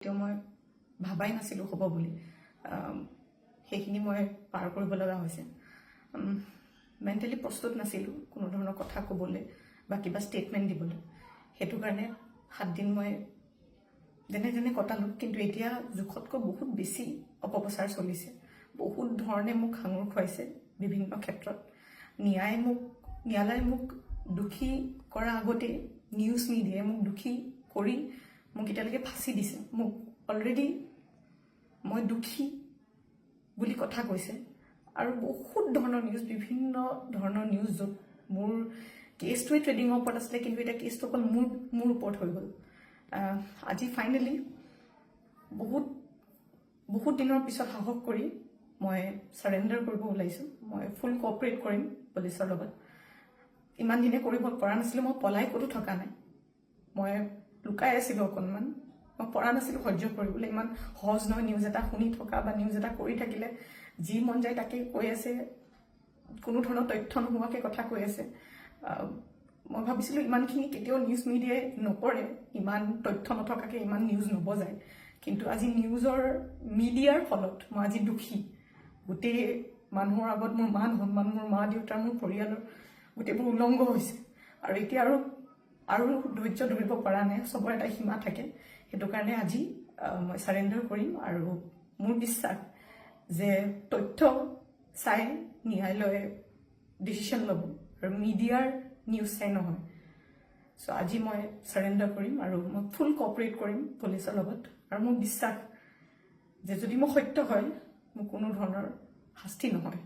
তেও মই ভাবাই নাছিলোঁ হ'ব বুলি সেইখিনি মই পাৰ কৰিব লগা হৈছে মেণ্টেলি প্ৰস্তুত নাছিলোঁ কোনো ধৰণৰ কথা ক'বলৈ বা কিবা ষ্টেটমেণ্ট দিবলৈ সেইটো কাৰণে 7 দিন মই যেনে যেনে কটালোঁ কিন্তু এতিয়া জোখতকৈ বহুত বেছি অপপ্ৰচাৰ চলিছে বহুত ধৰণে মোক সাঙুৰ খুৱাইছে বিভিন্ন ক্ষেত্ৰত ন্যায়ালয়ে মোক দুখী কৰাৰ আগতে নিউজ মিডিয়াই মোক দুখী কৰি মোক এতিয়ালৈকে ফাঁচি দিছে মোক অলৰেডি মই দুখী বুলি কথা কৈছে আৰু বহুত ধৰণৰ নিউজ বিভিন্ন ধৰণৰ নিউজ য'ত মোৰ কেছটোৱে ট্ৰেডিঙৰ ওপৰত আছিলে কিন্তু এতিয়া কেছটো অকল মোৰ ওপৰত হৈ গ'ল আজি ফাইনেলি বহুত দিনৰ পিছত সাহস কৰি মই সাৰেণ্ডাৰ কৰিব ওলাইছোঁ মই ফুল কোঅপাৰেট কৰিম পুলিচৰ লগত ইমান দিনে কৰিব পৰা নাছিলোঁ মই পলাই ক'তো থকা নাই মই লুকাই আছিলোঁ অকণমান মই পৰা নাছিলোঁ সহ্য কৰিবলৈ ইমান সহজ নহয় নিউজ এটা শুনি থকা বা নিউজ এটা কৰি থাকিলে যি মন যায় তাকে কৈ আছে কোনো ধৰণৰ তথ্য নোহোৱাকৈ কথা কৈ আছে মই ভাবিছিলোঁ ইমানখিনি কেতিয়াও নিউজ মিডিয়াই নকৰে ইমান তথ্য নথকাকৈ ইমান নিউজ নবজায় কিন্তু আজি মিডিয়াৰ ফলত মই আজি দুখী গোটেই মানুহৰ আগত মোৰ মান সন্মান মোৰ মা দেউতাৰ মোৰ পৰিয়ালৰ গোটেইবোৰ উলংঘ হৈছে আৰু এতিয়া আৰু ধৈৰ্য ধৰিব পৰা নাই চবৰে এটা সীমা থাকে সেইটো কাৰণে আজি মই সাৰেণ্ডাৰ কৰিম আৰু মোৰ বিশ্বাস যে তথ্য চাই ন্যায়ালয়ে ডিচিশ্যন ল'ব আৰু মিডিয়াৰ নিউজ চাই নহয় চ' আজি মই সাৰেণ্ডাৰ কৰিম আৰু মই ফুল কোঅপাৰেট কৰিম পুলিচৰ লগত আৰু মোৰ বিশ্বাস যে যদি মই সত্য হয় মোৰ কোনো ধৰণৰ শাস্তি নহয়